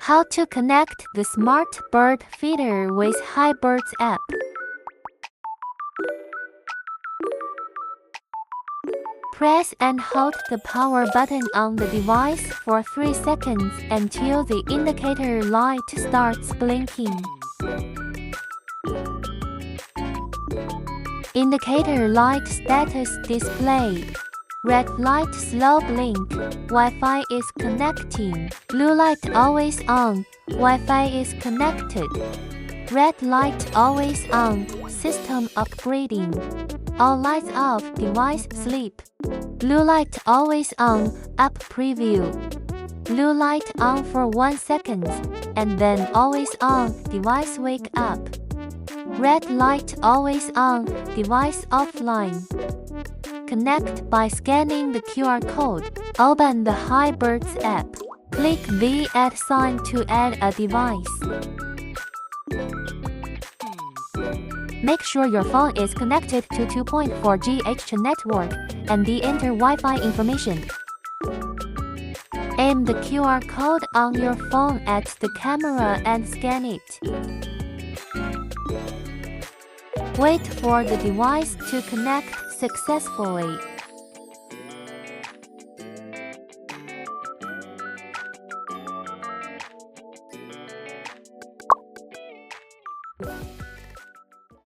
How to connect the smart bird feeder with HiBird's app. Press and hold the power button on the device for 3 seconds until the indicator light starts blinking. Indicator light status displayed. Red light slow blink. Wi-Fi is connecting. Blue light always on. Wi-Fi is connected. Red light always on. System upgrading. All lights off. Device sleep. Blue light always on. App preview. Blue light on for 1 second, and then always on. Device wake up. Red light always on. Device offline. Connect by scanning the QR code. Open the HiBird's app. Click the add sign to add a device. Make sure your phone is connected to 2.4 GHz network and enter Wi-Fi information. Aim the QR code on your phone at the camera and scan it. Wait for the device to connect successfully.